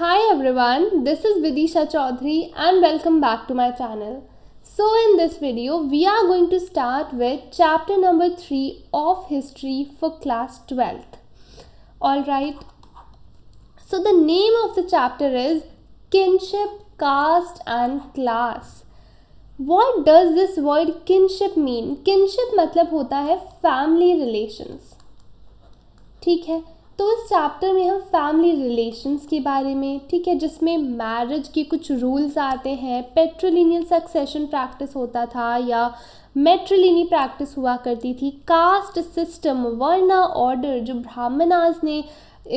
Hi everyone, this is Vidisha Chaudhary and welcome back to my channel. So in this video, we are going to start with chapter number 3 of history for class 12th. Alright, so the name of the chapter is Kinship, Caste and Class. What does this word kinship mean? Kinship मतलब होता है family relations. ठीक है, तो इस chapter में हम family relations के बारे में, ठीक है, जिसमें मैरिज के कुछ रूल्स आते हैं, पेट्रिलिनियल सक्सेशन प्रैक्टिस होता था या मैट्रिलिनी प्रैक्टिस हुआ करती थी, कास्ट सिस्टम, वर्ण ऑर्डर जो ब्राह्मणास ने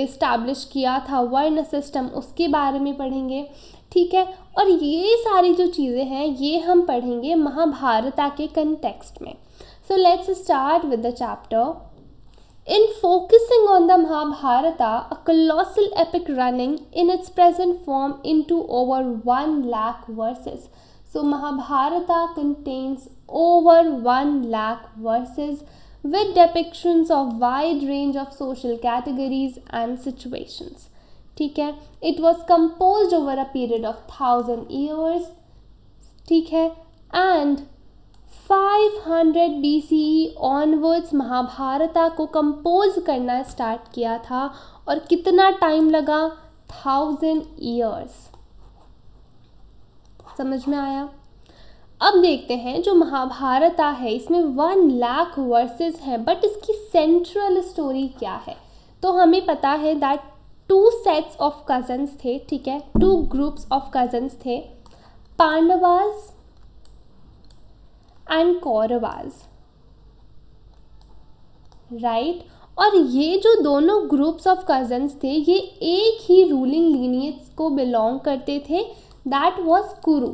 इस्टेब्लिश किया था, वर्ण सिस्टम, उसके बारे में पढ़ेंगे, ठीक है। और ये सारी जो चीज़ें हैं ये हम पढ़ेंगे महाभारत के कंटेक्स्ट में। So let's start with the chapter. In focusing on the Mahabharata, a colossal epic running in its present form into over 1 lakh verses. So Mahabharata contains over 1 lakh verses with depictions of wide range of social categories and situations. ठीक है, it was composed over a period of 1000 years. ठीक है, and 500 BCE onwards महाभारता को compose करना start किया था और कितना टाइम लगा? 1000 ईयर्स। समझ में आया? अब देखते हैं जो महाभारता है इसमें 1 लाख वर्सेस हैं, बट इसकी सेंट्रल स्टोरी क्या है? तो हमें पता है दैट 2 सेट्स ऑफ कजन्स थे, ठीक है, 2 ग्रुप्स ऑफ कजन्स थे, पांडवास एंड कौरवास, राइट। और ये जो दोनों ग्रुप्स ऑफ कजन्स थे ये एक ही रूलिंग लीनियज को बिलोंग करते थे, दैट वाज कुरु।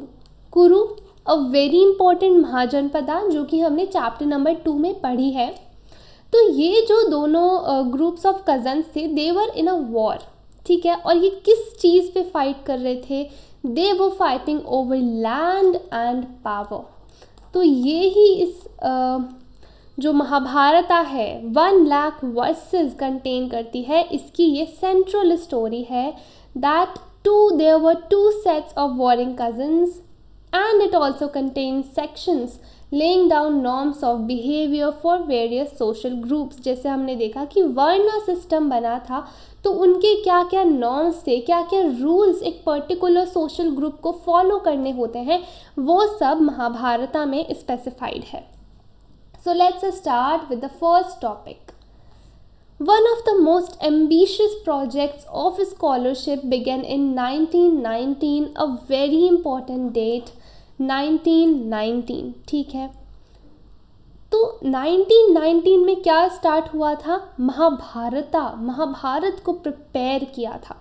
कुरु अ वेरी इंपॉर्टेंट महाजनपदा जो कि हमने चैप्टर नंबर 2 में पढ़ी है। तो ये जो दोनों ग्रुप्स ऑफ कजन्स थे they were in a war, ठीक है। और ये किस चीज़ पे फाइट कर रहे थे? They were fighting over land and power. तो ये ही इस जो महाभारता है 1 लाख वर्सेस कंटेन करती है, इसकी ये सेंट्रल स्टोरी है that there were 2 sets of warring cousins and it also contain sections laying down norms of behaviour for various social groups. जैसे हमने देखा कि वर्ण सिस्टम बना था तो उनके क्या क्या नॉर्म्स थे, क्या क्या रूल्स एक पर्टिकुलर सोशल ग्रुप को फॉलो करने होते हैं, वो सब महाभारता में स्पेसिफाइड है। So let's start with the first topic. One of the most ambitious projects of scholarship began in 1919, a very important date, 1919, ठीक है। तो 1919 में क्या स्टार्ट हुआ था? महाभारत को प्रिपेयर किया था।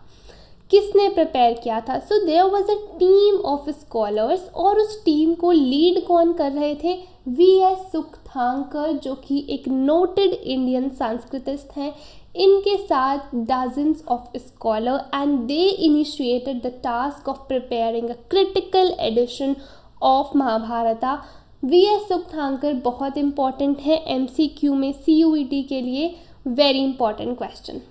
किसने प्रिपेयर किया था? So there was a team of scholars और उस टीम को लीड कौन कर रहे थे? वी.एस. सुकथांकर जो कि एक नोटेड इंडियन संस्कृतिस्ट हैं। इनके साथ dozens of scholar and they initiated the task of preparing a critical edition of Mahabharata. V S. Sukthankar बहुत इंपॉर्टेंट है MCQ में, CUET के लिए वेरी इंपॉर्टेंट क्वेश्चन,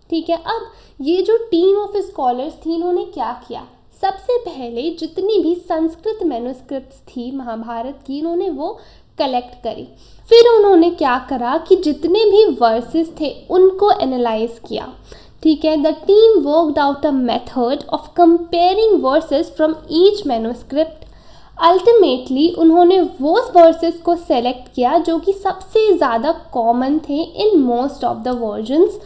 ठीक है। अब ये जो टीम ऑफ स्कॉलर्स थी इन्होंने क्या किया? सबसे पहले जितनी भी संस्कृत मैन्युस्क्रिप्ट्स थी महाभारत की इन्होंने वो कलेक्ट करी। फिर उन्होंने क्या करा कि जितने भी वर्सेस थे उनको एनालाइज किया, ठीक है। The team worked out a method of comparing versus from each manuscript. Ultimately उन्होंने वो वर्सेस को सेलेक्ट किया जो कि सबसे ज़्यादा कॉमन थे in most of the versions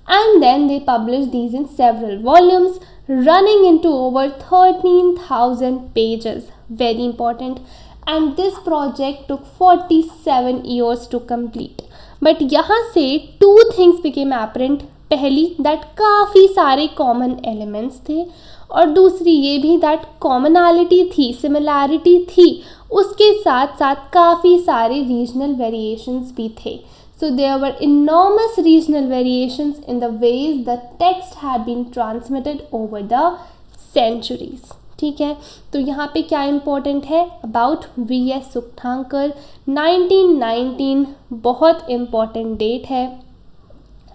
and then they published these in several volumes running into over 13,000 pages. Very important. And this project took 47 years to complete. But यहाँ से 2 things became apparent. पहली that काफ़ी सारे common elements थे और दूसरी ये भी that commonality थी, similarity थी, उसके साथ साथ काफ़ी सारे regional variations भी थे. So there were enormous regional variations in the ways the text had been transmitted over the centuries. ठीक है, तो यहाँ पे क्या इम्पोर्टेंट है अबाउट वी.एस. सुकथांकर? 1919 बहुत इम्पॉर्टेंट डेट है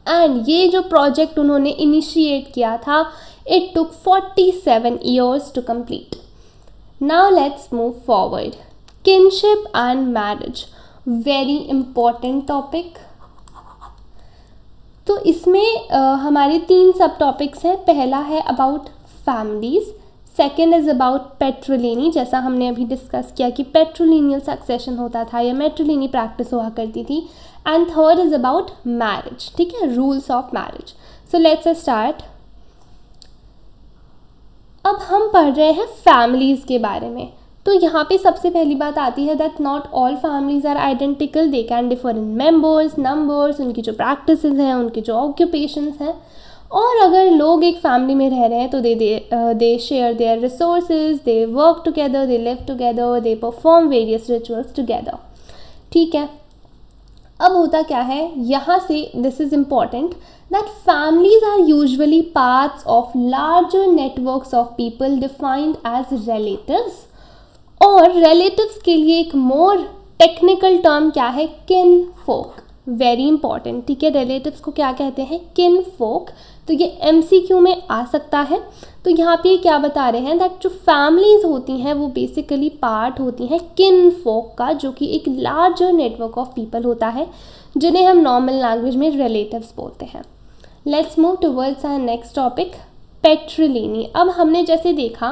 एंड ये जो प्रोजेक्ट उन्होंने इनिशिएट किया था, it took 47 years to complete. Now let's move forward. Kinship and marriage, very important topic. तो इसमें हमारे 3 सब टॉपिक्स हैं. पहला है about families, second is about patriliny, जैसा हमने अभी डिस्कस किया कि पेट्रोलिनियल सक्सेशन होता था या मेट्रोलिनी प्रैक्टिस हुआ करती थी. And third is about marriage. ठीक है, rules of marriage. So let's start. अब हम पढ़ रहे हैं फैमिलीज़ के बारे में. तो यहाँ पे सबसे पहली बात आती है that not all families are identical, they can differ in members, numbers, उनकी जो प्रैक्टिसेस हैं, उनके जो ऑक्यूपेशंस हैं. और अगर लोग एक फैमिली में रह रहे हैं तो they share their resources, they work together, they live together, they perform various rituals together. ठीक है, अब होता क्या है यहाँ से, this is important, that families are usually parts of larger networks of people defined as relatives. और relatives के लिए एक more technical term क्या है, kinfolk. Very important. ठीक है, relatives को क्या कहते हैं, kinfolk. तो ये MCQ में आ सकता है. तो यहाँ पे क्या बता रहे हैं दैट जो families होती हैं वो बेसिकली पार्ट होती हैं kinfolk का, जो कि एक larger network of people होता है, जिन्हें हम नॉर्मल लैंग्वेज में relatives बोलते हैं. Let's move towards our next topic, patriliny. अब हमने जैसे देखा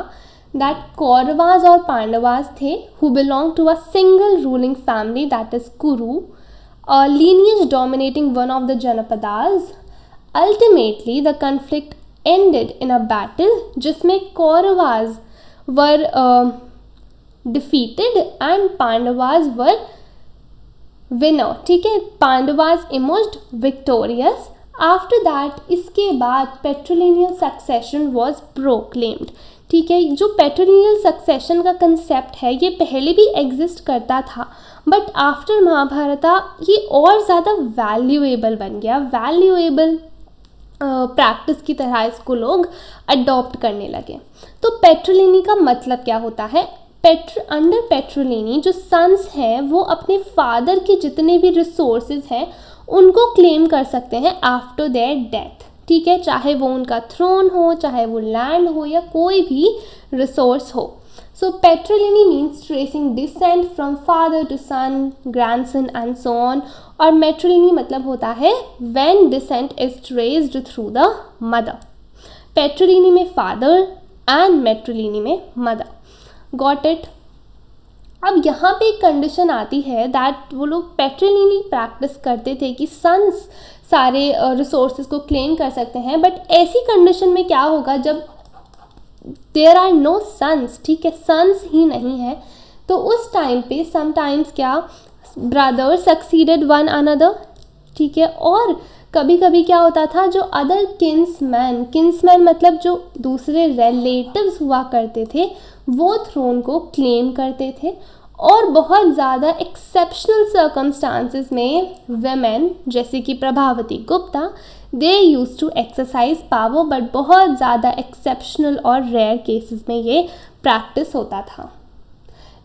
दैट कौरवास और पांडवास थे who belong to a single ruling family that is Kuru, a lineage dominating one of the Janapadas. Ultimately, the conflict ended in a battle जिसमें Kauravas were defeated and Pandavas were winner. ठीक है, Pandavas emerged victorious. After that, इसके बाद पेट्रोलिनियल succession was proclaimed. ठीक है, जो पेट्रोलिनियल succession का concept है ये पहले भी एग्जिस्ट करता था, बट आफ्टर महाभारता ये और ज़्यादा वैल्यूएबल बन गया. वैल्यूएबल प्रैक्टिस की तरह इसको लोग अडॉप्ट करने लगे. तो पेट्रोलिनी का मतलब क्या होता है, अंडर पेट्रोलिनी जो सन्स हैं वो अपने फादर के जितने भी रिसोर्सेज हैं उनको क्लेम कर सकते हैं आफ्टर देयर डेथ. ठीक है, चाहे वो उनका थ्रोन हो, चाहे वो लैंड हो या कोई भी रिसोर्स हो. So patriliny means tracing descent from father to son, grandson and so on. और मेट्रोलिनी मतलब होता है when descent is traced through the mother. Patriliny में फादर एंड मेट्रोलिनी में मदर. Got it. अब यहाँ पे एक कंडीशन आती है दैट वो लोग पेट्रिलिनी प्रैक्टिस करते थे कि सन्स सारे रिसोर्सेज को क्लेम कर सकते हैं, बट ऐसी कंडीशन में क्या होगा जब देयर आर नो सन्स. ठीक है, सन्स ही नहीं है, तो उस टाइम पे समटाइम्स क्या ब्रदर सक्सीडेड वन अनदर. ठीक है, और कभी कभी क्या होता था जो अदर किन्समैन मतलब जो दूसरे रिलेटिव्स हुआ करते थे वो थ्रोन को क्लेम करते थे. और बहुत ज़्यादा एक्सेप्शनल सर्कमस्टांसेस में वेमेन जैसे कि Prabhavati Gupta they use to exercise power, but बहुत ज़्यादा एक्सेप्शनल और रेयर केसेस में ये प्रैक्टिस होता था.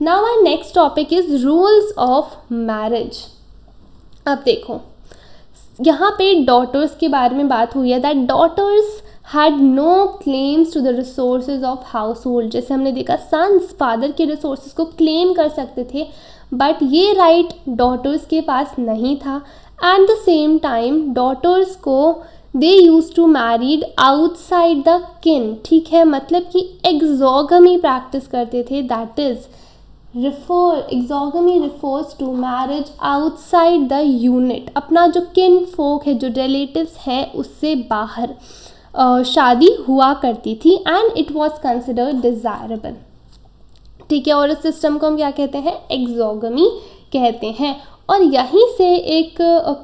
Now our next topic is rules of marriage. अब देखो यहाँ पे डॉटर्स के बारे में बात हुई है that daughters had no claims to the resources of household. जैसे हमने देखा सन्स फादर के रिसोर्सेज को क्लेम कर सकते थे, बट ये राइट डॉटर्स के पास नहीं था. At the same time daughters को they use to married outside the kin. ठीक है, मतलब कि एक्सोगमी प्रैक्टिस करते थे. That is exogamy refers to marriage outside the unit. अपना जो किन फोक है, जो रिलेटिव्स हैं, उससे बाहर शादी हुआ करती थी and it was considered desirable. ठीक है, और इस सिस्टम को हम क्या कहते हैं, एक्सोगमी कहते हैं. और यहीं से एक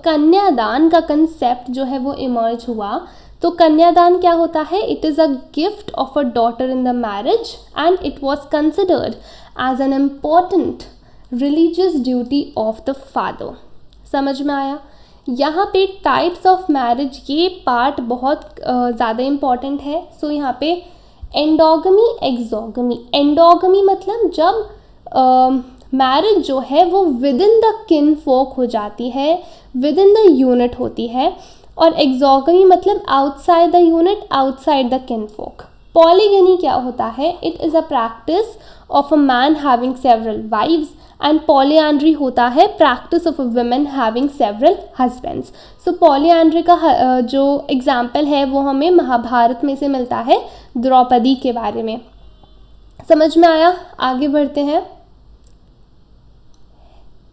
कन्यादान का कंसेप्ट जो है वो इमर्ज हुआ. तो कन्यादान क्या होता है, it is a gift of a daughter in the marriage and it was considered as an important religious duty of the father. समझ में आया. यहाँ पे टाइप्स ऑफ मैरिज ये पार्ट बहुत ज़्यादा इम्पॉर्टेंट है. सो यहाँ पे एंडोगमी, एक्सोगमी. एंडोगमी मतलब जब मैरिज जो है वो विद इन द किन फोक हो जाती है, विद इन द यूनिट होती है. और एक्सोगमी मतलब outside the unit, outside the kinfolk. Polygyny क्या होता है? It is a practice of a man having several wives, and polyandry होता है practice of a women having several husbands. So polyandry का जो एग्जाम्पल है वो हमें महाभारत में से मिलता है, द्रौपदी के बारे में। समझ में आया? आगे बढ़ते हैं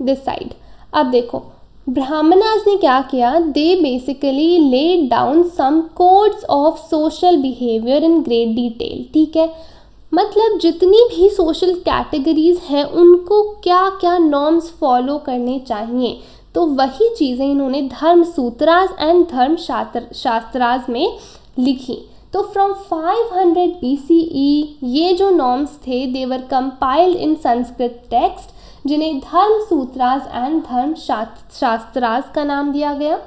दिस साइड। अब देखो ब्राह्मणास ने क्या किया, they basically laid down some codes of social behaviour in great detail. ठीक है, मतलब जितनी भी सोशल कैटेगरीज हैं उनको क्या क्या नॉर्म्स फॉलो करने चाहिए, तो वही चीज़ें इन्होंने धर्म सूत्रास एंड धर्म शास्त्रास में लिखी। तो फ्रॉम 500 BCE ये जो नॉर्म्स थे they were compiled in Sanskrit text, जिन्हें धर्म सूत्रास एंड धर्म शास्त्रास का नाम दिया गया।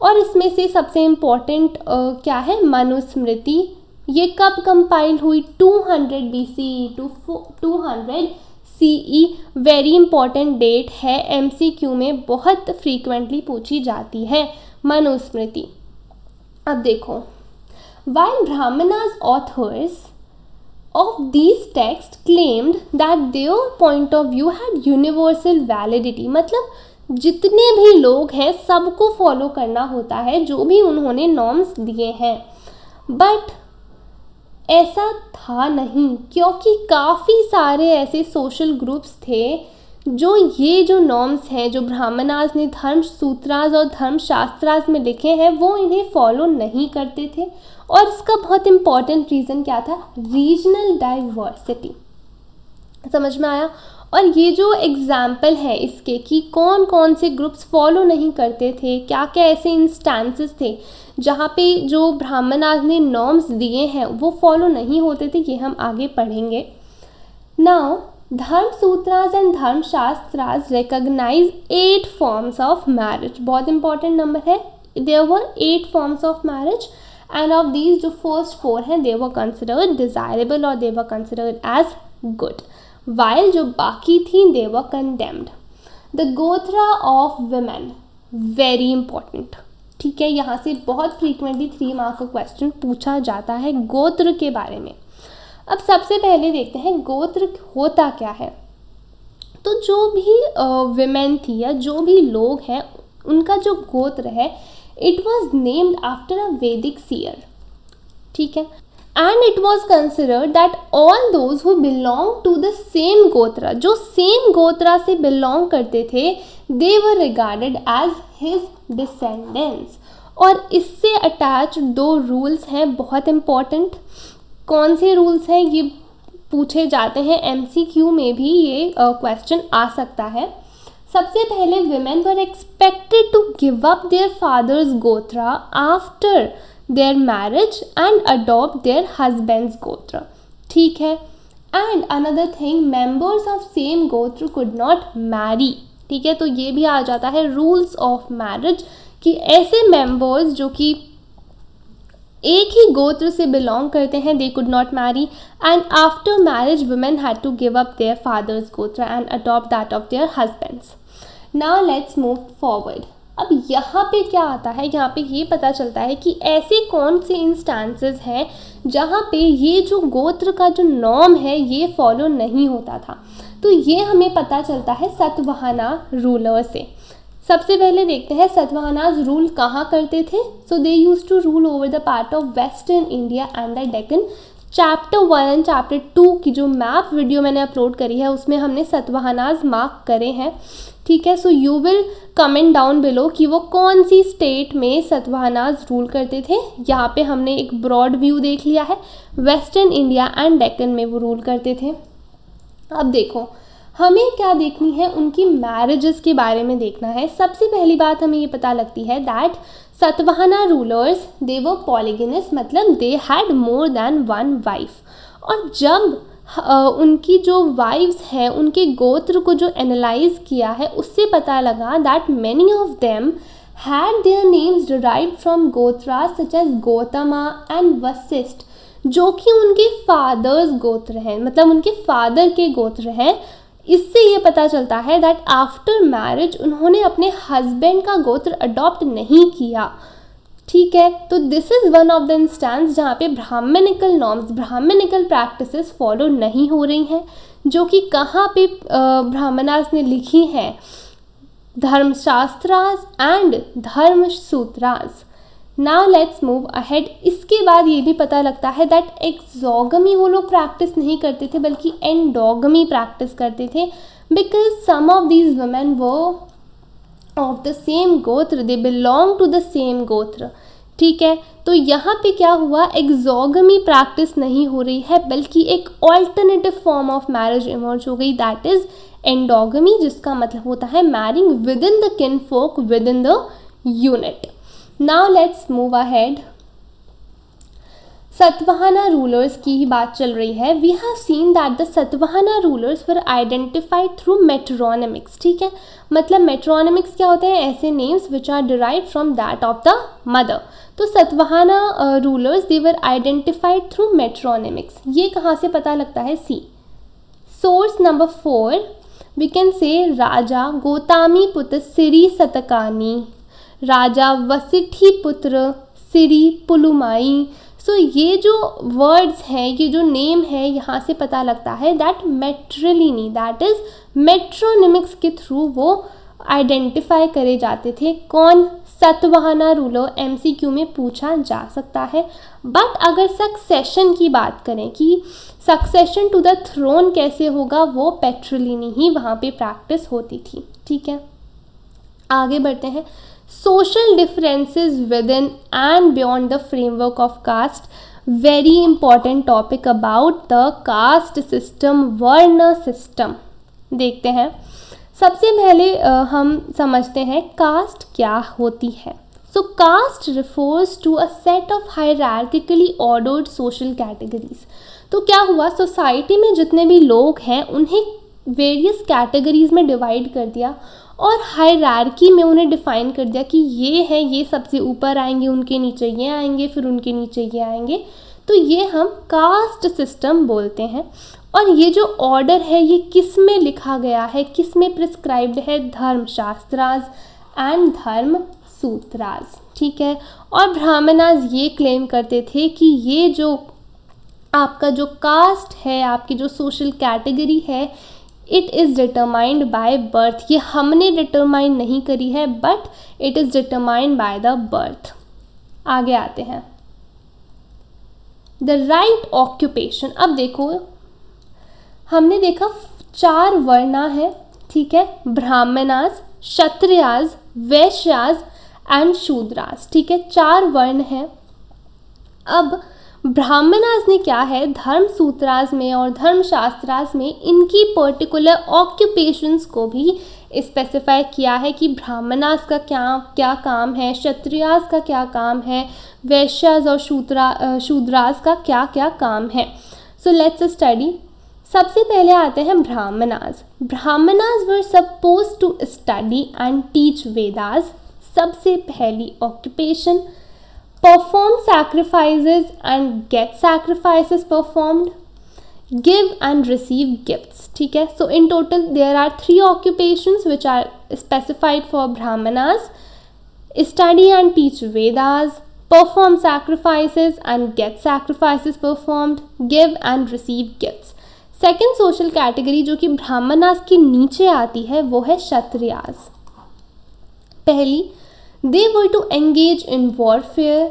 और इसमें से सबसे इम्पोर्टेंट क्या है? मनुस्मृति। ये कब कंपाइल हुई? 200 BCE to 200 CE। Very important date है, MCQ में बहुत फ्रीक्वेंटली पूछी जाती है मनुस्मृति। अब देखो, while Brahmanas authors of these texts claimed that their point of view had universal validity, मतलब जितने भी लोग हैं सबको फॉलो करना होता है जो भी उन्होंने नॉर्म्स दिए हैं, बट ऐसा था नहीं, क्योंकि काफ़ी सारे ऐसे सोशल ग्रुप्स थे जो ये जो नॉर्म्स हैं जो ब्राह्मणास ने धर्म सूत्रास और धर्म शास्त्रास में लिखे हैं वो इन्हें फॉलो नहीं करते थे। और इसका बहुत इम्पॉर्टेंट रीज़न क्या था? Regional diversity. समझ में आया? और ये जो एग्जाम्पल है इसके कि कौन कौन से ग्रुप्स फॉलो नहीं करते थे, क्या क्या ऐसे इंस्टांसेस थे जहाँ पे जो ब्राह्मणास ने नॉर्म्स दिए हैं वो फॉलो नहीं होते थे, ये हम आगे पढ़ेंगे। नाउ धर्म सूत्रास and Dharmashastras recognise 8 forms of marriage. बहुत इंपॉर्टेंट नंबर है। There were 8 forms of marriage, and of these जो फर्स्ट 4 हैं दे वर कंसिडर्ड डिजायरेबल और they were considered as good, while जो बाकी थी they were condemned. The gotra of women, very important. ठीक है, यहाँ से बहुत फ्रीक्वेंटली 3 मार्क का क्वेश्चन पूछा जाता है गोत्र के बारे में। अब सबसे पहले देखते हैं गोत्र होता क्या है। तो जो भी विमेन थी या जो भी लोग हैं उनका जो गोत्र है it was named after a Vedic seer. ठीक है, and it was considered that all those who belong to the same gotra, जो सेम गोत्रा से बिलोंग करते थे, they were regarded as his descendants. और इससे अटैच 2 रूल्स हैं बहुत इम्पॉर्टेंट। कौन से रूल्स हैं ये पूछे जाते हैं, MCQ में भी ये क्वेश्चन आ सकता है। सबसे पहले women were expected to give up their fathers gotra after their marriage and adopt their husbands gotra. ठीक है, and another thing members of same gotra could not marry. ठीक है, तो ये भी आ जाता है रूल्स ऑफ मैरिज कि ऐसे मेंबर्स जो कि एक ही गोत्र से बिलोंग करते हैं they could not marry, and after marriage women had to give up their fathers gotra and adopt that of their husbands. Now let's move forward. अब यहाँ पे क्या आता है, यहाँ पे ये पता चलता है कि ऐसे कौन से इंस्टांसेस हैं जहाँ पे ये जो गोत्र का जो नॉर्म है ये फॉलो नहीं होता था। तो ये हमें पता चलता है सतवाहना रूलर से। सबसे पहले देखते हैं सतवाहनास रूल कहाँ करते थे। So they use to rule over the part of western India and the Deccan. Chapter 1 and chapter 2 की जो मैप वीडियो मैंने अपलोड करी है उसमें हमने सतवाहनास मार्क करे हैं। ठीक है, so you will comment down below कि वो कौन सी स्टेट में सतवाहनास रूल करते थे। यहाँ पे हमने एक ब्रॉड व्यू देख लिया है, वेस्टर्न इंडिया एंड डेक्कन में वो रूल करते थे। अब देखो हमें क्या देखनी है, उनकी मैरिजेस के बारे में देखना है। सबसे पहली बात हमें ये पता लगती है दैट सतवाहना रूलर्स दे वर पॉलीगेनस, मतलब they had more than 1 wife. और जब उनकी जो वाइफ्स हैं उनके गोत्र को जो एनालाइज किया है उससे पता लगा that many of them had their names derived from gotras such as Gautama and Vashishtha, जो कि उनके फादर्स गोत्र हैं, मतलब उनके फादर के गोत्र हैं। इससे ये पता चलता है दैट आफ्टर मैरिज उन्होंने अपने हस्बैंड का गोत्र अडॉप्ट नहीं किया। ठीक है, तो this is one of the instance जहाँ पे Brahmanical norms, Brahmanical practices follow नहीं हो रही हैं, जो कि कहाँ पे ब्राह्मणास ने लिखी हैं, Dharmashastras and Dharmasutras. Now let's move ahead. इसके बाद ये भी पता लगता है दैट एक्सोगमी वो लोग प्रैक्टिस नहीं करते थे बल्कि एंडोगमी प्रैक्टिस करते थे, because some of these women वो of the same gotra, they belong to the same gotra. ठीक है, तो यहाँ पे क्या हुआ, एक्सोगमी प्रैक्टिस नहीं हो रही है बल्कि एक alternative form of marriage emerge हो गई, दैट इज एंडोगमी, जिसका मतलब होता है marrying within the kinfolk within the unit. Now let's move ahead. Satavahana rulers की ही बात चल रही है। We have seen that the Satavahana rulers were identified through metronymics. ठीक है, मतलब मेट्रोनिमिक्स क्या होते हैं, ऐसे names which are derived from that of the mother. तो Satavahana rulers they were identified through metronymics. ये कहाँ से पता लगता है, see source number 4 we can say Raja Gotami पुत्र सिरी सतकानी, राजा वसिठी पुत्र सिरी पुलुमाई। सो ये जो वर्ड्स हैं, ये जो नेम है, यहाँ से पता लगता है दैट मेट्रिलिनी, दैट इज मेट्रोनिमिक्स के थ्रू वो आइडेंटिफाई करे जाते थे। कौन, सतवाहना रूलर, एमसीक्यू में पूछा जा सकता है। बट अगर सक्सेशन की बात करें कि सक्सेशन टू द थ्रोन कैसे होगा, वो पेट्रिलिनी ही वहाँ पे प्रैक्टिस होती थी। ठीक है, आगे बढ़ते हैं। Social differences within and beyond the framework of caste, very important topic about the caste system, वर्ण सिस्टम देखते हैं। सबसे पहले हम समझते हैं कास्ट क्या होती है। सो cast refers to a set of hierarchically ordered social categories। तो क्या हुआ, सोसाइटी में जितने भी लोग हैं उन्हें वेरियस कैटेगरीज में डिवाइड कर दिया और हायरार्की में उन्हें डिफाइन कर दिया कि ये है, ये सबसे ऊपर आएंगे, उनके नीचे ये आएंगे, फिर उनके नीचे ये आएंगे। तो ये हम कास्ट सिस्टम बोलते हैं। और ये जो ऑर्डर है ये किस में लिखा गया है, किस में प्रिस्क्राइब्ड है, धर्मशास्त्रास एंड धर्मसूत्रास। ठीक है, और ब्राह्मणास ये क्लेम करते थे कि ये जो आपका जो कास्ट है, आपकी जो सोशल कैटेगरी है, it is determined by birth. ये हमने डिटरमाइन नहीं करी है but it is determined by the birth. आगे आते हैं, द राइट ऑक्यूपेशन। अब देखो, हमने देखा 4 वर्णा है। ठीक है, ब्राह्मणास, क्षत्रियास, वैश्यास एंड शूद्रास। ठीक है, 4 वर्ण हैं। अब ब्राह्मणास ने क्या है, धर्मसूत्रास में और धर्मशास्त्रास में इनकी पर्टिकुलर ऑक्यूपेशंस को भी स्पेसिफाई किया है कि ब्राह्मणास का क्या काम है, क्षत्रियास का क्या काम है, वैश्यास और शूद्रास का क्या काम है। So let's study. सबसे पहले आते हैं Brahmanas. Brahmanas were suppose to study and teach Vedas. सबसे पहली occupation, perform sacrifices and get sacrifices performed, give and receive gifts. ठीक है, so in total there are 3 occupations which are specified for brahmanas: study and teach Vedas, perform sacrifices and get sacrifices performed, give and receive gifts. Second social category जो कि ब्राह्मणास के नीचे आती है वो है क्षत्रियास। पहली, they were to engage in warfare,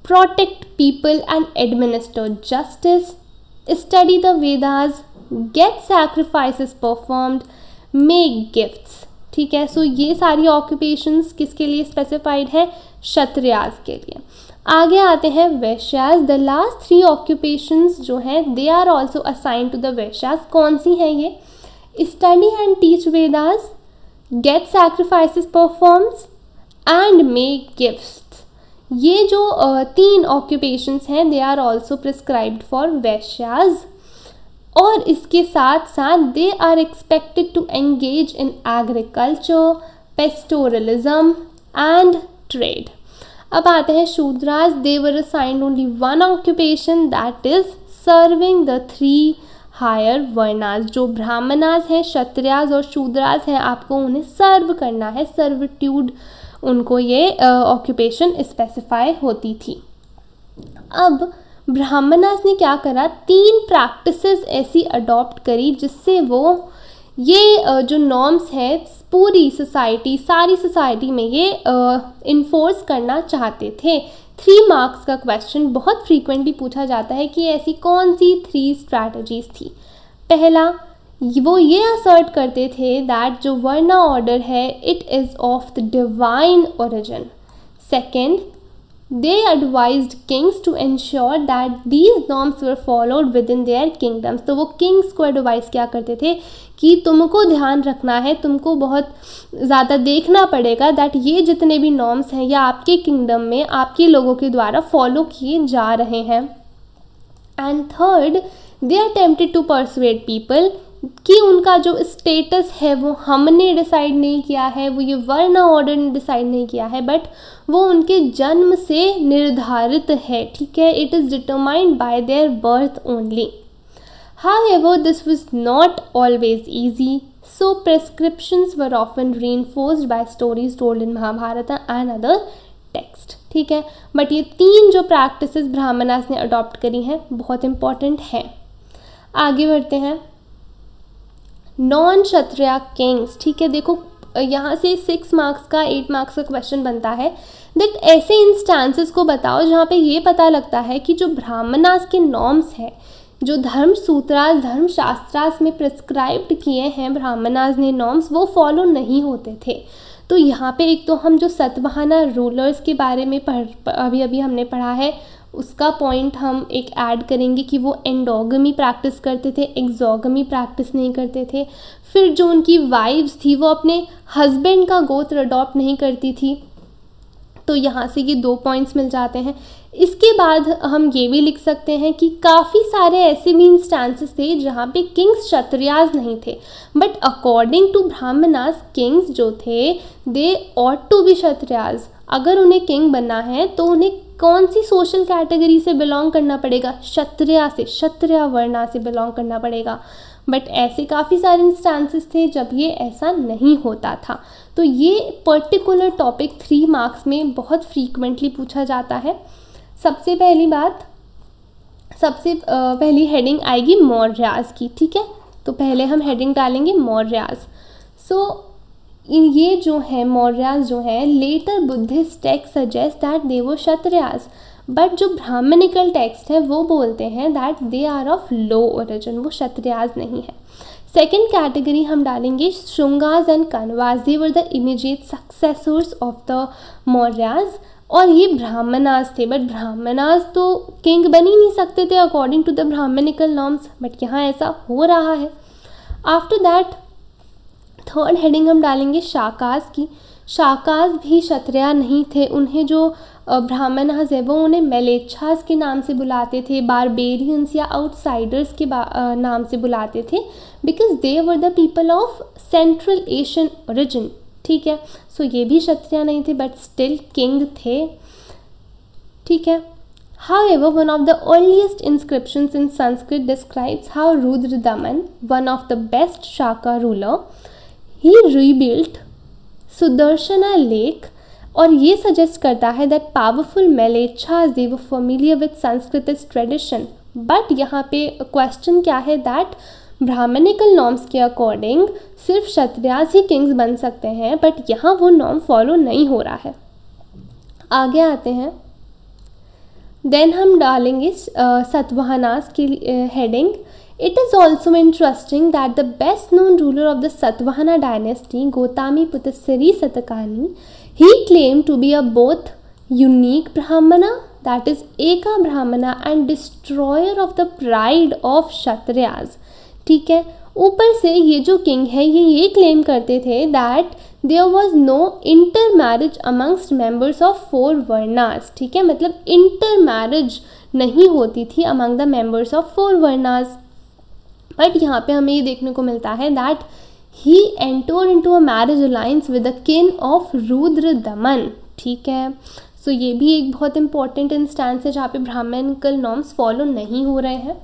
protect people and administer justice, study the Vedas, get sacrifices performed, make gifts। ठीक है, सो ये सारी ऑक्यूपेशंस किसके लिए स्पेसिफाइड है, क्षत्रियास के लिए। आगे आते हैं वैश्यास। द लास्ट 3 ऑक्यूपेशंस जो हैं they are also assign to the Vaishyas. कौन सी हैं ये, study and teach Vedas, get sacrifices performs and make gifts. ये जो 3 ऑक्यूपेशंस हैं they are also prescribed for Vaishyas. और इसके साथ साथ they are expected to engage in agriculture, pastoralism and trade. अब आते हैं Shudras. They were assigned only 1 occupation that is serving the 3 higher varnas. जो ब्राह्मणास हैं, क्षत्रियास और शूद्रास हैं, आपको उन्हें सर्व करना है, सर्विट्यूड उनको ये ऑक्यूपेशन स्पेसिफाई होती थी। अब ब्राह्मणास ने क्या करा, 3 प्रैक्टिसेस ऐसी अडॉप्ट करी जिससे वो ये जो नॉर्म्स है पूरी सोसाइटी, सारी सोसाइटी में ये इन्फोर्स करना चाहते थे। 3 मार्क्स का क्वेश्चन बहुत फ्रीक्वेंटली पूछा जाता है कि ऐसी कौन सी 3 स्ट्रैटेजीज थी। पहला, वो ये असर्ट करते थे दैट जो वर्ना ऑर्डर है it is of the divine origin. Second, they advised kings to ensure that these norms were followed within their kingdoms। तो वो किंग्स को एडवाइस क्या करते थे कि तुमको ध्यान रखना है, तुमको बहुत ज़्यादा देखना पड़ेगा दैट ये जितने भी नॉर्म्स हैं या आपके किंगडम में आपके लोगों के द्वारा फॉलो किए जा रहे हैं। And third, they are tempted to persuade people कि उनका जो स्टेटस है वो हमने डिसाइड नहीं किया है, वो ये वर्ण ऑर्डर ने डिसाइड नहीं किया है, बट वो उनके जन्म से निर्धारित है, ठीक है, it is determined by their birth only. However this was not always easy, so prescriptions were often reinforced by stories told in Mahabharata and other text, ठीक है। बट ये 3 जो प्रैक्टिसेस ब्राह्मणास ने अडॉप्ट करी हैं बहुत इंपॉर्टेंट हैं। आगे बढ़ते हैं, नॉन क्षत्रिय किंग्स, ठीक है। देखो यहाँ से 6 मार्क्स का 8 मार्क्स का क्वेश्चन बनता है दैट ऐसे इंस्टांसेस को बताओ जहाँ पे ये पता लगता है कि जो ब्राह्मणास के नॉर्म्स हैं, जो धर्म सूत्रास धर्म शास्त्रास में प्रिस्क्राइब्ड किए हैं ब्राह्मणास ने नॉर्म्स, वो फॉलो नहीं होते थे। तो यहाँ पे एक तो हम जो सतवाहना रूलर्स के बारे में अभी हमने पढ़ा है, उसका पॉइंट हम एक ऐड करेंगे कि वो एंडोगमी प्रैक्टिस करते थे, एक्सोगमी प्रैक्टिस नहीं करते थे। फिर जो उनकी वाइफ्स थी वो अपने हस्बैंड का गोत्र अडॉप्ट नहीं करती थी, तो यहाँ से ये 2 पॉइंट्स मिल जाते हैं। इसके बाद हम ये भी लिख सकते हैं कि काफ़ी सारे ऐसे भी इंस्टांसेस थे जहाँ पे किंग्स क्षत्रियाज नहीं थे, but according to Brahmanas kings जो थे they ought to be Kshatriyas. अगर उन्हें किंग बनना है तो उन्हें कौन सी सोशल कैटेगरी से बिलोंग करना पड़ेगा, क्षत्रिय से, क्षत्रिय वर्णा से बिलोंग करना पड़ेगा। बट ऐसे काफ़ी सारे इंस्टांसेस थे जब ये ऐसा नहीं होता था। तो ये पर्टिकुलर टॉपिक 3 मार्क्स में बहुत फ्रीक्वेंटली पूछा जाता है। सबसे पहली बात, सबसे पहली हेडिंग आएगी मौर्यास की, ठीक है। तो पहले हम हेडिंग डालेंगे मौर्यास। सो ये जो है मौर्यास जो है, later Buddhist text suggest that they were Kshatriyas, but जो ब्राह्मणिकल टेक्स्ट है वो बोलते हैं that they are of low origin, वो क्षत्रियाज नहीं है। सेकेंड कैटेगरी हम डालेंगे Shungas and Kanvas, they were the immediate successors of the Mauryas, और ये ब्राह्मणास थे, बट ब्राह्मणास तो किंग बन ही नहीं सकते थे according to the Brahmanical norms, but यहाँ ऐसा हो रहा है। आफ्टर दैट थर्ड हेडिंग हम डालेंगे शाकास की। शाकास भी क्षत्रिय नहीं थे, उन्हें जो ब्राह्मणास है वो उन्हें मेलेच्छास के नाम से बुलाते थे, बारबेरियंस या आउटसाइडर्स के नाम से बुलाते थे, because they were the people of central Asian origin, ठीक है। सो ये भी क्षत्रिय नहीं थे बट स्टिल किंग थे, ठीक है। However, one of the earliest inscriptions in Sanskrit describes how Rudradaman, one of the best Shaka ruler, he rebuilt Sudarshana Lake, और ये सजेस्ट करता है that powerful Mlechchhas they were familiar with Sanskritist tradition। But यहाँ पे question क्या है that Brahmanical norms के according सिर्फ क्षत्रियास ही किंग्स बन सकते हैं, बट यहाँ वो नॉर्म फॉलो नहीं हो रहा है। आगे आते हैं, देन हम डालेंगे सतवाहनास की heading. It is also interesting that the best known ruler of the Satavahana dynasty, Gotami Putasiri Satakani, he claimed to be a both unique brahmana, that is eka brahmana, and destroyer of the pride of kshatriyas, ठीक है। ऊपर से ये जो king है ये claim करते थे that there was no inter marriage amongst members of 4 varnas, ठीक है, मतलब इंटर मैरिज नहीं होती थी among the members of 4 varnas. But यहाँ पे हमें ये देखने को मिलता है that he enter into a marriage alliance with the kin of Rudradaman, ठीक है। सो ये भी एक बहुत इंपॉर्टेंट इंस्टेंस है जहाँ पे ब्राह्मणिकल नॉर्म्स फॉलो नहीं हो रहे हैं।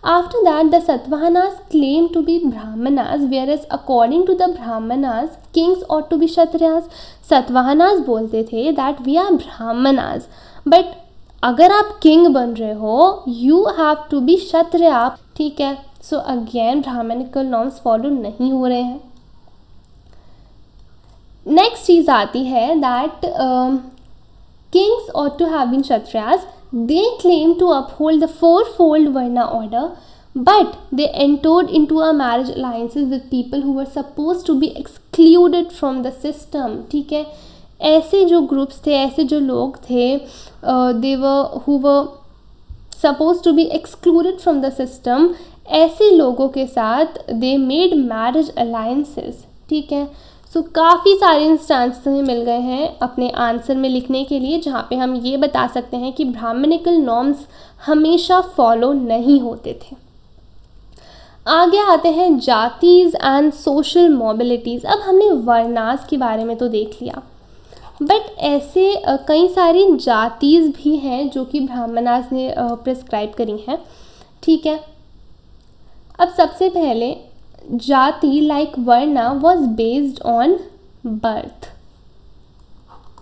After that, the Satavahanas claimed to be Brahmanas, whereas according to the Brahmanas, kings ought to be Kshatriyas. Satavahanas बोलते थे that we are Brahmanas, but अगर आप किंग बन रहे हो you have to be Kshatriya. ठीक है, so again Brahmanical norms follow नहीं हो रहे हैं. नेक्स्ट चीज़ आती है that kings ought to have been Kshatriyas. They claim to uphold the fourfold Varna order, but they entered into a marriage alliances with people who were supposed to be excluded from the system. ठीक है, ऐसे जो groups थे, ऐसे जो लोग थे, who were supposed to be excluded from the system, ऐसे लोगों के साथ they made marriage alliances. ठीक है, सो काफ़ी सारे इंस्टांस हमें मिल गए हैं अपने आंसर में लिखने के लिए जहाँ पे हम ये बता सकते हैं कि ब्राह्मणिकल नॉर्म्स हमेशा फॉलो नहीं होते थे. आगे आते हैं जातीज एंड सोशल मोबिलिटीज़. अब हमने वर्णास के बारे में तो देख लिया, बट ऐसे कई सारी जातीज भी हैं जो कि ब्राह्मणास ने प्रिस्क्राइब करी हैं. ठीक है, अब सबसे पहले जाति लाइक वर्णा वॉज बेस्ड ऑन बर्थ.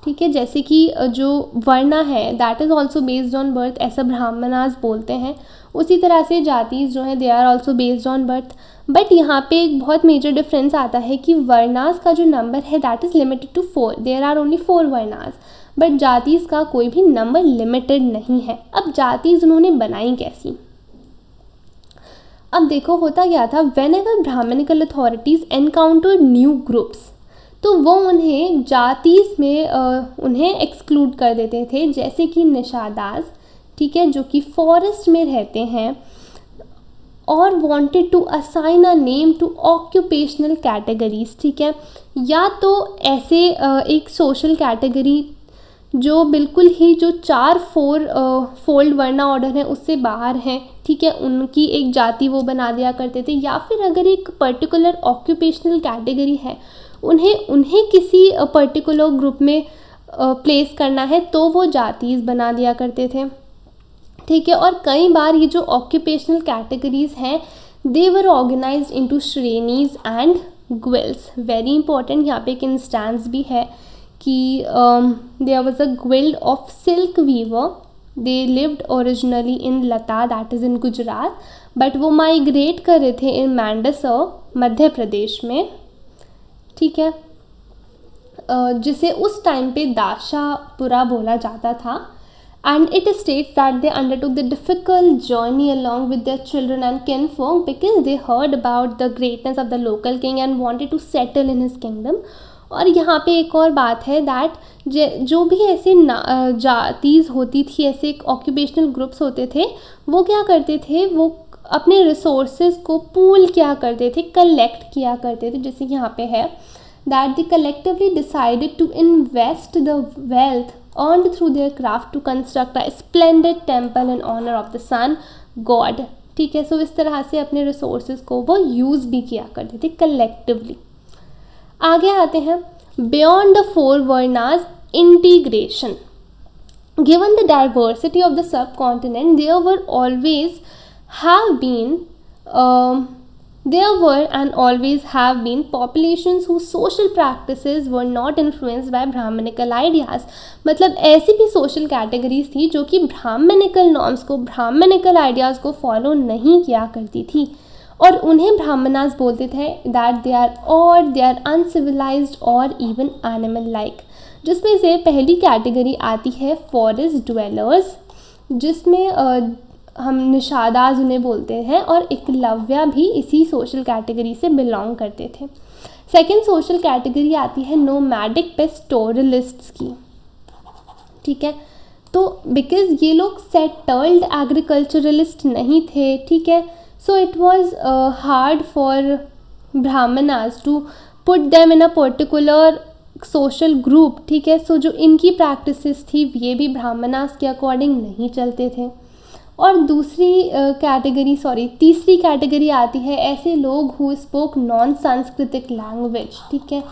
ठीक है, जैसे कि जो वर्णा है that is also based on birth, ऐसा ब्राह्मणास बोलते हैं. उसी तरह से जातीज जो हैं they are also based on birth. But यहाँ पे एक बहुत मेजर डिफरेंस आता है कि वर्णास का जो नंबर है that is limited to 4. There are only 4 varnas, but jatis का कोई भी नंबर लिमिटेड नहीं है. अब जातीज उन्होंने बनाई कैसी? अब देखो होता क्या था, whenever Brahmanical authorities encounter new groups, तो वो उन्हें जातीज में उन्हें एक्सक्लूड कर देते थे. जैसे कि निषादास, ठीक है, जो कि फॉरेस्ट में रहते हैं और wanted to assign a name to occupational categories. ठीक है, या तो ऐसे एक सोशल कैटेगरी जो बिल्कुल ही जो 4 फोल्ड वर्णा ऑर्डर है उससे बाहर हैं. ठीक है, उनकी एक जाति वो बना दिया करते थे. या फिर अगर एक पर्टिकुलर ऑक्यूपेशनल कैटेगरी है उन्हें किसी पर्टिकुलर ग्रुप में प्लेस करना है तो वो जातीज बना दिया करते थे. ठीक है, और कई बार ये जो ऑक्यूपेशनल कैटेगरीज हैं they were organised into shrenis and guilds. Very important, यहाँ पे एक इंस्टेंस भी है कि there was a guild of silk weaver. They lived originally in Lata that is in Gujarat, but वो माइग्रेट कर रहे थे इन मैंडसौर मध्य प्रदेश में. ठीक है, जिसे उस टाइम पे दाशापुरा बोला जाता था. And it states that they undertook the difficult journey along with their children and kinfolk because they heard about the greatness of the local king and wanted to settle in his kingdom. और यहाँ पे एक और बात है that जो भी ऐसे जातीज होती थी, ऐसे ऑक्यूपेशनल ग्रुप्स होते थे, वो क्या करते थे, वो अपने रिसोर्सेज को पूल किया करते थे, कलेक्ट किया करते थे. जैसे यहाँ पे है that they collectively decided to invest the wealth earned through their craft to construct a splendid temple in honour of the sun god. ठीक है, सो इस तरह से अपने रिसोर्सेज को वो यूज़ भी किया करते थे कलेक्टिवली. आगे आते हैं beyond the 4 varnas integration. Given the diversity of the subcontinent there were always and always have been populations whose social practices were not influenced by Brahmanical ideas. मतलब ऐसी भी social categories थी जो कि Brahmanical norms को, Brahmanical ideas को follow नहीं किया करती थी और उन्हें ब्राह्मणास बोलते थे दैट दे आर अनसिविलाइज्ड और इवन एनिमल लाइक. जिसमें से पहली कैटेगरी आती है फॉरेस्ट ड्वेलर्स, जिसमें हम निषादास उन्हें बोलते हैं और एकलव्या भी इसी सोशल कैटेगरी से बिलोंग करते थे. सेकेंड सोशल कैटेगरी आती है नोमैडिक पेस्टोरलिस्ट्स की. ठीक है, तो बिकॉज ये लोग सेटल्ड एग्रीकल्चरलिस्ट नहीं थे. ठीक है, so it was hard for brahmanas to put them in a particular social group. ठीक है, सो जो इनकी प्रैक्टिसेस थी ये भी ब्राह्मणास के अकॉर्डिंग नहीं चलते थे. और तीसरी कैटेगरी आती है ऐसे लोग हु स्पोक नॉन सांस्कृतिक लैंग्वेज. ठीक है,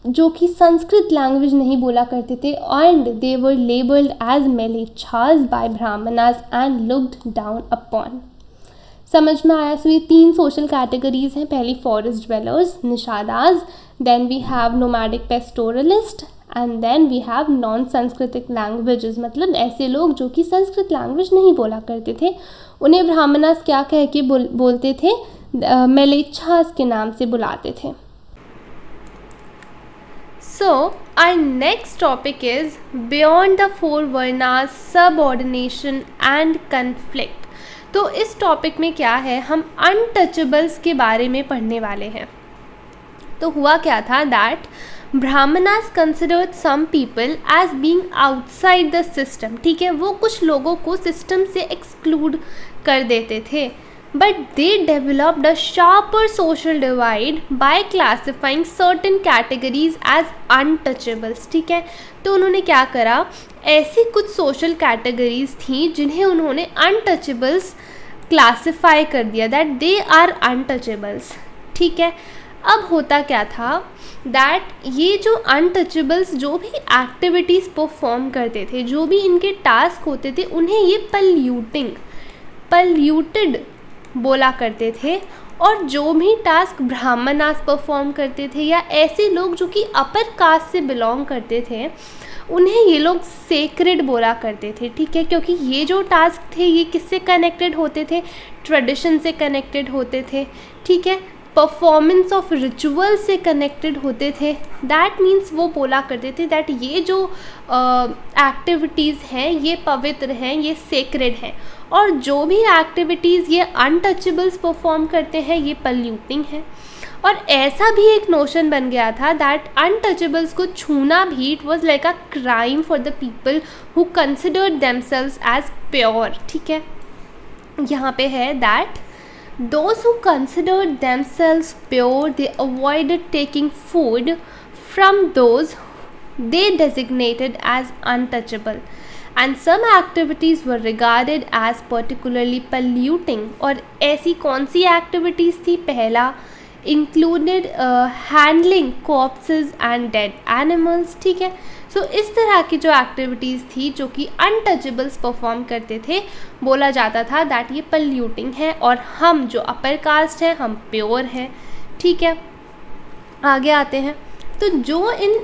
जो कि संस्कृत लैंग्वेज नहीं बोला करते थे and they were labelled as mlecchas by Brahmanas and looked down upon. समझ में आया? सो ये 3 सोशल कैटेगरीज हैं. पहली forest dwellers, Nishadas, then we have nomadic pastoralist and then we have non Sanskritic languages, मतलब ऐसे लोग जो कि संस्कृत लैंग्वेज नहीं बोला करते थे. उन्हें ब्राह्मणास क्या कह के बोलते थे? मेलेच्छास के नाम से बुलाते थे. So our next topic is beyond the 4 varnas, subordination and conflict. तो इस टॉपिक में क्या है, हम अनटचेबल्स के बारे में पढ़ने वाले हैं. तो हुआ क्या था that Brahmanas considered some people as being outside the system. ठीक है, वो कुछ लोगों को सिस्टम से एक्सक्लूड कर देते थे. But they developed a sharper social divide by classifying certain categories as untouchables. ठीक है, तो उन्होंने क्या करा, ऐसी कुछ social categories थी जिन्हें उन्होंने untouchables क्लासीफाई कर दिया, that they are untouchables. ठीक है, अब होता क्या था दैट ये जो अनटचेबल्स जो भी एक्टिविटीज़ परफॉर्म करते थे, जो भी इनके टास्क होते थे, उन्हें ये पल्यूटेड बोला करते थे. और जो भी टास्क ब्राह्मणास परफॉर्म करते थे या ऐसे लोग जो कि अपर कास्ट से बिलोंग करते थे, उन्हें ये लोग सेक्रेड बोला करते थे. ठीक है, क्योंकि ये जो टास्क थे ये किससे कनेक्टेड होते थे? ट्रेडिशन से कनेक्टेड होते थे. ठीक है, परफॉर्मेंस ऑफ रिचुअल से कनेक्टेड होते थे. दैट मीन्स वो बोला करते थे दैट ये जो एक्टिविटीज़ हैं ये पवित्र हैं, ये सेक्रेड हैं, और जो भी एक्टिविटीज़ ये अनटचेबल्स परफॉर्म करते हैं ये पल्यूटिंग है. और ऐसा भी एक नोशन बन गया था दैट अनटचेबल्स को छूना भी it was like a crime for the people who considered themselves as pure. ठीक है, यहाँ पे है that those who considered themselves pure, they avoided taking food from those they designated as untouchable, and some activities were regarded as particularly polluting. और ऐसी कौन सी activities थी? पहला included handling corpses and dead animals. ठीक है, सो इस तरह की जो एक्टिविटीज़ थी जो कि अनटचेबल्स परफॉर्म करते थे, बोला जाता था दैट ये पल्यूटिंग है और हम जो अपर कास्ट हैं हम प्योर हैं. ठीक है, आगे आते हैं. तो जो इन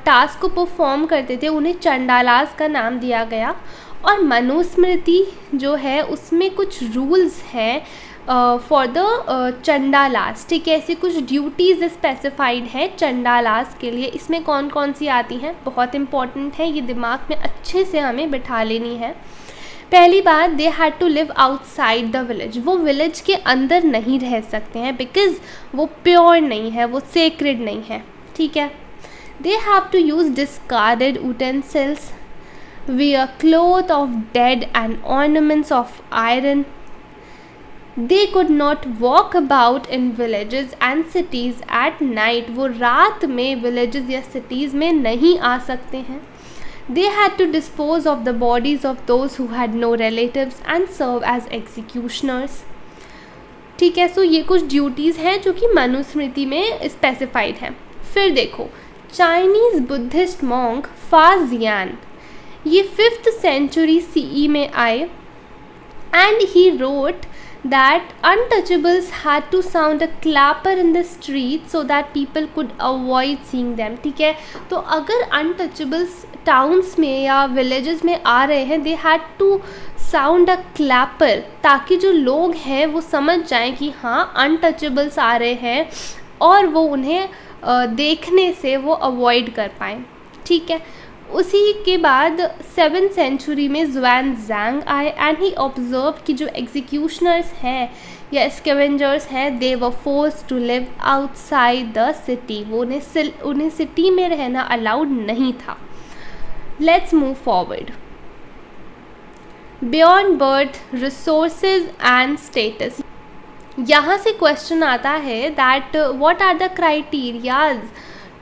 टास्क को परफॉर्म करते थे उन्हें चंडालास का नाम दिया गया. और मनुस्मृति जो है उसमें कुछ रूल्स हैं फॉर द चंडालास. ठीक है, ऐसी कुछ ड्यूटीज़ स्पेसिफाइड है चंडालास के लिए. इसमें कौन कौन सी आती हैं? बहुत इंपॉर्टेंट है, ये दिमाग में अच्छे से हमें बिठा लेनी है. पहली बात, they had to live outside the village. वो विलेज के अंदर नहीं रह सकते हैं बिकॉज वो प्योर नहीं है, वो सेक्रेड नहीं है. ठीक है, they have to use discarded utensils, wear cloth of dead and ornaments of iron. They could not walk about in villages and cities at night. वो रात में villages या cities में नहीं आ सकते हैं. They had to dispose of the bodies of those who had no relatives and serve as executioners. ठीक है, सो ये कुछ ड्यूटीज़ हैं जो कि मनुस्मृति में स्पेसिफाइड हैं. फिर देखो, चाइनीज़ बुद्धिस्ट मॉन्क फाजियान, ये 5th century CE में आए and he wrote that untouchables had to sound a clapper in the street so that people could avoid seeing them. ठीक है, तो अगर untouchables टाउन्स में या विलेजेस में आ रहे हैं, they had to sound a clapper, ताकि जो लोग हैं वो समझ जाएं कि हाँ अनटचेबल्स आ रहे हैं और वो उन्हें देखने से वो अवॉइड कर पाएँ. ठीक है, उसी के बाद 7th century में ज़ुआन ज़ैंग आए एंड ही ऑब्जर्व कि जो एग्जीक्यूशनर्स हैं या स्कैवेंजर्स हैं, they were force to live outside the city. वो उन्हें सिटी में रहना अलाउड नहीं था. Let's move forward. Beyond birth, resources and status. यहाँ से क्वेश्चन आता है that what are the criterias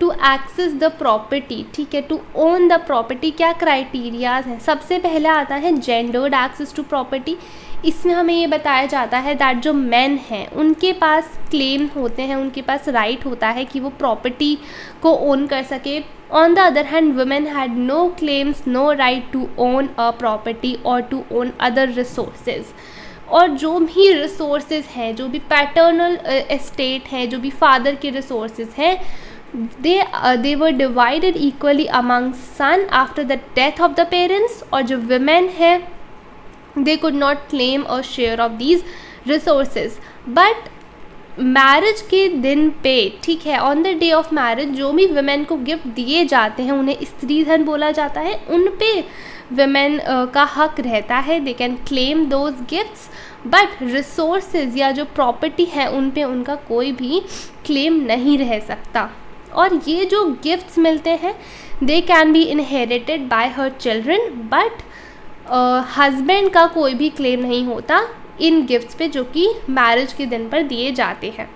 to access the property. ठीक है, टू ओन द प्रॉपर्टी क्या क्राइटेरियाज हैं? सबसे पहला आता है जेंडर्ड एक्सेस टू प्रॉपर्टी. इसमें हमें ये बताया जाता है दैट जो मेन हैं उनके पास क्लेम होते हैं, उनके पास राइट होता है कि वो प्रॉपर्टी को ओन कर सके. On the other hand women had no claims, no right to own a property और टू ओन अदर रिसोर्सेज. और जो भी रिसोर्सेज हैं, जो भी पैटर्नल एस्टेट है, जो भी फादर के रिसोर्सेज हैं, they were divided equally among son after the death of the parents. और जो women है they could not claim a share of these resources. but marriage के दिन पे, ठीक है, on the day of marriage जो भी वुमेन को गिफ्ट दिए जाते हैं उन्हें स्त्री धन बोला जाता है, उन पे वुमेन का हक रहता है, they can claim those gifts, but resources या जो प्रॉपर्टी है उन पे उनका कोई भी क्लेम नहीं रह सकता। और ये जो गिफ्ट्स मिलते हैं they can be inherited by her children, but husband का कोई भी क्लेम नहीं होता इन गिफ्ट्स पे जो कि मैरिज के दिन पर दिए जाते हैं।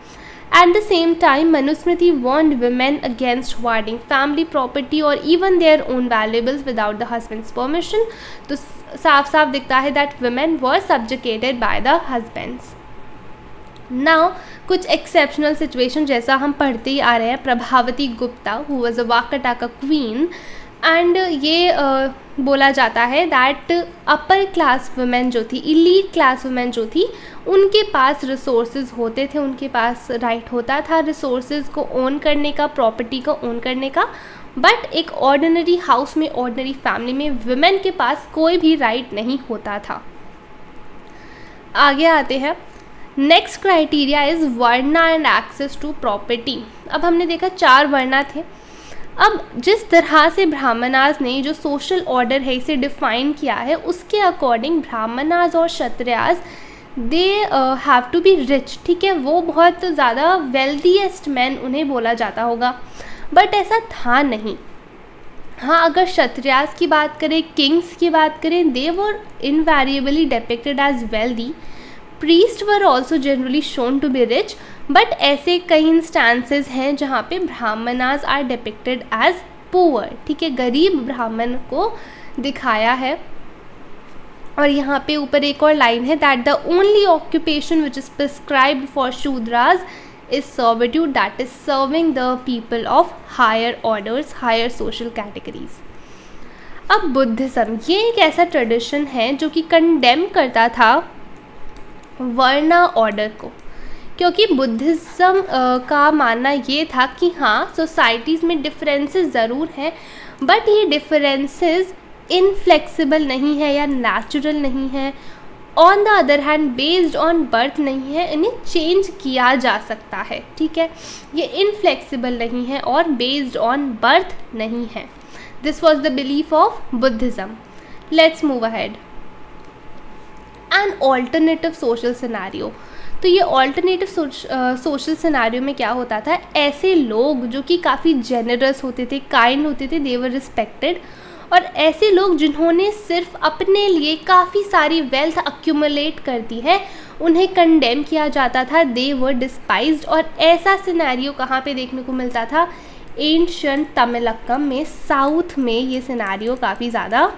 At the same time Manusmriti warned women against hoarding family property और even their own valuables without the husband's permission. तो साफ साफ दिखता है that women were subjugated by the husbands. Now कुछ एक्सेप्शनल सिचुएशन जैसा हम पढ़ते ही आ रहे हैं, Prabhavati Gupta who was a Vakataka queen, and ये बोला जाता है दैट अपर क्लास वुमेन जो थी, इलीट क्लास वुमेन जो थी, उनके पास रिसोर्सेज होते थे, उनके पास राइट होता था रिसोर्सेज को ओन करने का, प्रॉपर्टी को ओन करने का, बट एक ऑर्डिनरी हाउस में, ऑर्डिनरी फैमिली में वुमेन के पास कोई भी राइट नहीं होता था। आगे आते हैं, next criteria is varna and access to property. अब हमने देखा 4 वर्ना थे। अब जिस तरह से ब्राह्मणास ने जो सोशल ऑर्डर है इसे डिफाइन किया है, उसके अकॉर्डिंग ब्राह्मणास और Kshatriyas they have to be rich, ठीक है, वो बहुत ज़्यादा वेल्दीएस्ट मैन उन्हें बोला जाता होगा, बट ऐसा था नहीं। हाँ, अगर क्षत्रियास की बात करें, किंग्स की बात करें, they were invariably depicted as wealthy. Priest were also generally shown to be rich, but ऐसे कई इंस्टांसेस हैं जहाँ पे Brahmanas are depicted as poor, ठीक है, गरीब ब्राह्मण को दिखाया है। और यहाँ पे ऊपर एक और लाइन है that the only occupation which is prescribed for Shudras is servitude, that is serving the people of higher orders, higher social categories. अब बुद्धिज्म ये एक ऐसा ट्रेडिशन है जो कि कंडेम करता था वर्ना ऑर्डर को, क्योंकि बुद्धिज़्म का मानना ये था कि हाँ, सोसाइटीज़ में डिफरेंसेस ज़रूर हैं, बट ये डिफरेंसेस इनफ्लेक्सिबल नहीं है या नेचुरल नहीं है। On the other hand based on birth नहीं है, इन्हें चेंज किया जा सकता है, ठीक है, ये इनफ्लेक्सिबल नहीं है और बेस्ड ऑन बर्थ नहीं है। This was the belief of Buddhism. Let's move ahead. An alternative social scenario. तो ये ऑल्टरनेटिव सोशल सिनेरियो में क्या होता था, ऐसे लोग जो कि काफ़ी जेनरस होते थे, काइंड होते थे, दे वर रिस्पेक्टेड, और ऐसे लोग जिन्होंने सिर्फ अपने लिए काफ़ी सारी वेल्थ अक्यूमुलेट कर दी है, उन्हें कंडेम किया जाता था, दे वर डिस्पाइज्ड। और ऐसा सिनेरियो कहाँ पे देखने को मिलता था, एंशिएंट तमिलक्कम में, साउथ में ये सिनेरियो काफ़ी ज़्यादा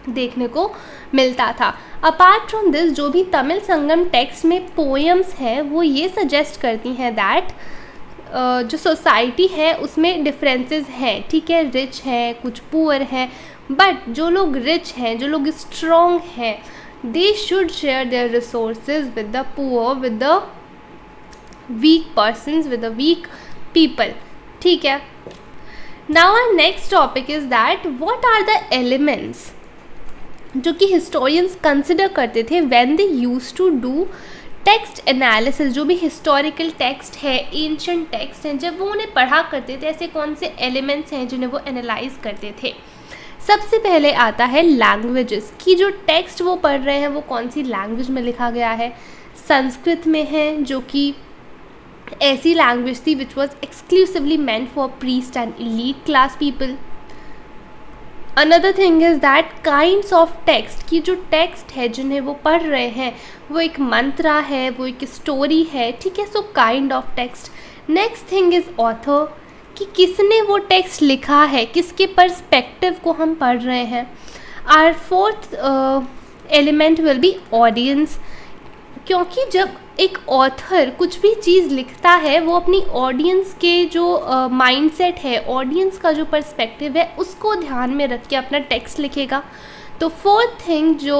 देखने को मिलता था। अपार्ट फ्रॉम दिस, जो भी तमिल संगम टेक्स्ट में पोएम्स हैं वो ये सजेस्ट करती हैं दैट जो सोसाइटी है उसमें डिफरेंसेस हैं, ठीक है, रिच है, कुछ पुअर है, बट जो लोग रिच हैं, जो लोग स्ट्रॉन्ग हैं, they should share their resources with the poor, with the weak persons, with the weak people, ठीक है। Now our next topic is that what are the elements जो कि हिस्टोरियंस कंसिडर करते थे when they used to do text analysis. जो भी historical text है, ancient text हैं, जब वो उन्हें पढ़ा करते थे, ऐसे कौन से एलिमेंट्स हैं जिन्हें वो एनालाइज करते थे। सबसे पहले आता है लैंग्वेजेस, कि जो टेक्स्ट वो पढ़ रहे हैं वो कौन सी लैंग्वेज में लिखा गया है। संस्कृत में है, जो कि ऐसी लैंग्वेज थी which was exclusively meant for priest and elite class people. Another thing is that kinds of text, की जो टेक्स्ट है जिन्हें वो पढ़ रहे हैं वो एक मंत्रा है, वो एक स्टोरी है, ठीक है, so kind of text. Next thing is author, कि किसने वो टेक्स्ट लिखा है, किसके पर्सपेक्टिव को हम पढ़ रहे हैं। Our fourth element will be audience, क्योंकि जब एक ऑथर कुछ भी चीज़ लिखता है वो अपनी ऑडियंस के जो माइंडसेट है, ऑडियंस का जो पर्सपेक्टिव है, उसको ध्यान में रख के अपना टेक्स्ट लिखेगा। तो फोर्थ थिंग जो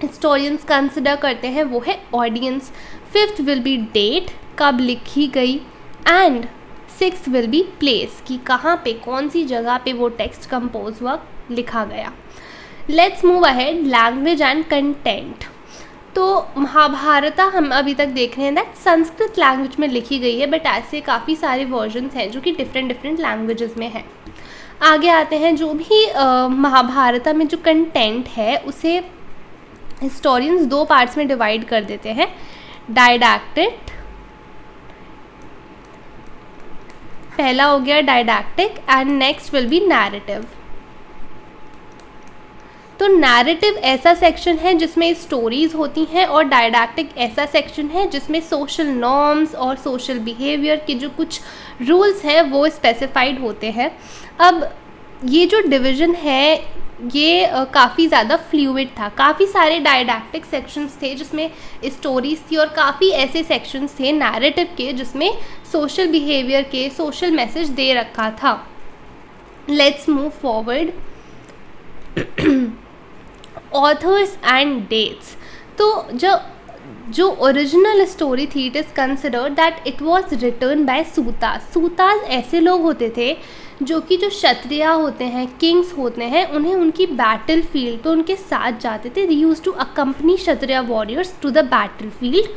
हिस्टोरियंस कंसिडर करते हैं वो है audience, 5th will be date, कब लिखी गई, and 6th will be place, कि कहाँ पे, कौन सी जगह पे वो टेक्स्ट कंपोज हुआ, लिखा गया। Let's move ahead, language and content. तो महाभारत हम अभी तक देख रहे हैं दैट संस्कृत लैंग्वेज में लिखी गई है, बट ऐसे काफ़ी सारे वर्जन्स हैं जो कि डिफरेंट लैंग्वेजेस में हैं। आगे आते हैं, जो भी महाभारत में जो कंटेंट है उसे हिस्टोरियंस 2 पार्ट्स में डिवाइड कर देते हैं, डायडैक्टिक, पहला हो गया didactic, and next will be narrative. तो नैरेटिव ऐसा सेक्शन है जिसमें स्टोरीज होती हैं, और डायडैक्टिक ऐसा सेक्शन है जिसमें सोशल नॉर्म्स और सोशल बिहेवियर के जो कुछ रूल्स हैं वो स्पेसिफाइड होते हैं। अब ये जो डिवीज़न है ये काफ़ी ज़्यादा फ्लूइड था, काफ़ी सारे डायडैक्टिक सेक्शंस थे जिसमें स्टोरीज थी, और काफ़ी ऐसे सेक्शंस थे नैरेटिव के जिसमें सोशल बिहेवियर के, सोशल मैसेज दे रखा था। Let's move forward, authors and dates. तो जो ओरिजिनल स्टोरी थी, it is considered that it was written by sutas. Sutas ऐसे लोग होते थे जो क्षत्रिय होते हैं, किंग्स होते हैं, उन्हें उनकी बैटल फील्ड पे उनके साथ जाते थे। They used to accompany Kshatriya warriors to the battlefield,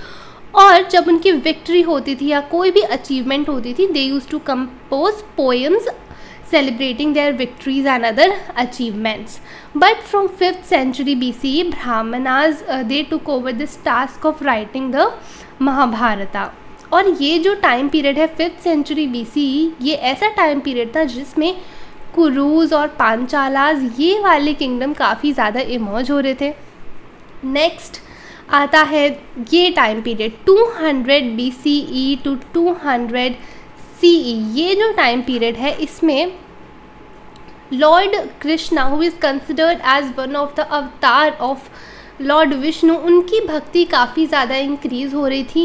और जब उनकी विक्ट्री होती थी या कोई भी अचीवमेंट होती थी, they used to compose poems celebrating their victories and other achievements. But from 5th century BCE, Brahmanas they took over this task of writing the Mahabharata. और ये जो टाइम पीरियड है 5th century BCE, ये ऐसा time period था जिसमें कुरूज और पांचालाज ये वाले किंगडम काफ़ी ज़्यादा इमर्ज हो रहे थे। नेक्स्ट आता है ये time period 200 BCE to 200 CE। ये जो टाइम पीरियड है इसमें Lord Krishna, who is considered as one of the avatar of Lord Vishnu, उनकी भक्ति काफ़ी ज़्यादा इंक्रीज़ हो रही थी।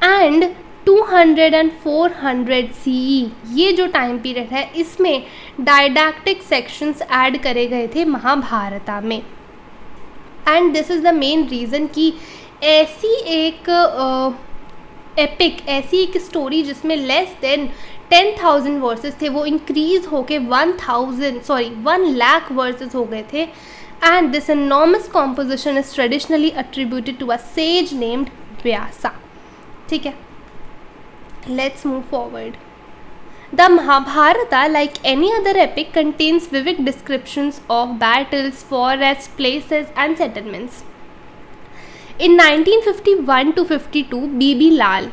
एंड 200 and 400 CE ये जो टाइम पीरियड है इसमें डायडैक्टिक सेक्शंस ऐड करे गए थे महाभारता में। And this is the main reason कि ऐसी एक एपिक, ऐसी एक स्टोरी जिसमें लेस देन 10,000 वर्सेस थे, वो इंक्रीज होके 1 लाख वर्सेस हो गए थे। And this enormous composition is traditionally attributed to a sage named Vyasa. ठीक है, let's move forward. The Mahabharata, like any other epic, contains vivid descriptions of battles, forest, places and settlements. In 1951 to 52, B.B. Lal,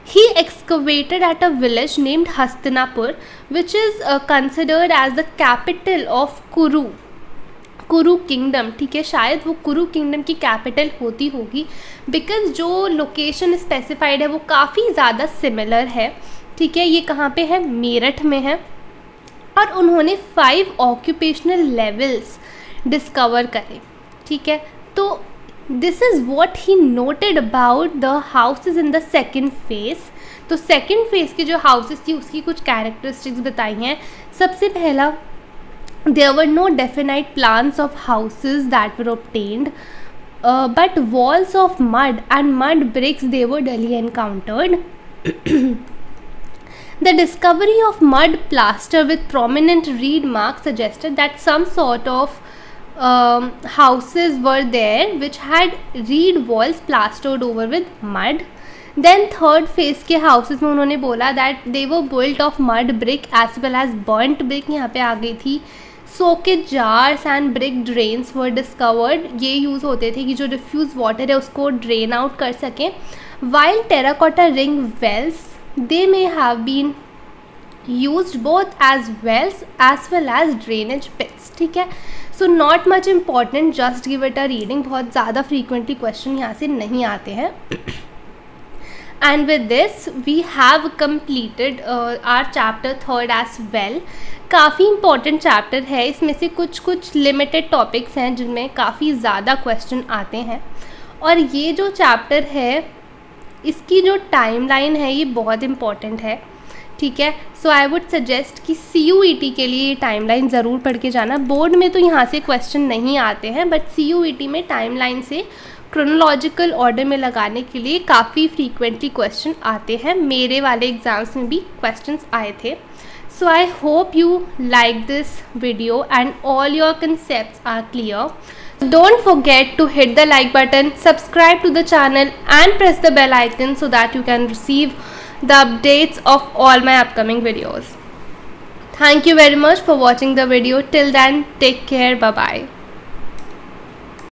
he excavated at a village named Hastinapur, which is considered as the capital of कुरु kingdom. ठीक है, शायद वो कुरु kingdom की capital होती होगी, because जो लोकेशन स्पेसिफाइड है वो काफ़ी ज़्यादा सिमिलर है। ठीक है, ये कहाँ पे है, मेरठ में है, और उन्होंने 5 ऑक्यूपेशनल लेवल्स डिस्कवर करे। ठीक है, तो this is what he noted about the houses in the second phase. तो सेकेंड फेज की जो हाउसेज थी उसकी कुछ कैरेक्टरिस्टिक्स बताई हैं। सबसे पहला, there were no definite plans of houses that were obtained, but walls of mud and mud bricks they were daily encountered. The discovery of mud plaster with prominent reed marks suggested that some sort of houses were there which had reed walls plastered over with mud. Then third phase के houses में उन्होंने बोला that they were built of mud brick as well as burnt brick यहाँ पे आ गई थी। soakage jars and brick drains were discovered, ये use होते थे कि जो diffuse water है उसको drain out कर सकें। while terracotta ring wells, they may have been used both as wells as well as drainage pits। ठीक है, so not much important, just give it a reading, बहुत ज़्यादा फ्रीक्वेंटली क्वेश्चन यहाँ से नहीं आते हैं। And with this we have completed our chapter 3rd as well. काफ़ी इंपॉर्टेंट चैप्टर है, इसमें से कुछ लिमिटेड टॉपिक्स हैं जिनमें काफ़ी ज़्यादा क्वेश्चन आते हैं। और ये जो चैप्टर है इसकी जो टाइमलाइन है ये बहुत इम्पॉर्टेंट है, ठीक है। सो आई वुड सजेस्ट कि CUET के लिए ये टाइमलाइन ज़रूर पढ़ के जाना। बोर्ड में तो यहाँ से क्वेश्चन नहीं आते हैं, बट CUET में टाइमलाइन से क्रोनोलॉजिकल ऑर्डर में लगाने के लिए काफ़ी फ्रीक्वेंटली क्वेश्चन आते हैं। मेरे वाले एग्ज़ाम्स में भी क्वेश्चंस आए थे। So I hope you like this video and all your concepts are clear. Don't forget to hit the like button, subscribe to the channel and press the bell icon so that you can receive the updates of all my upcoming videos. Thank you very much for watching the video. Till then, take care. Bye bye.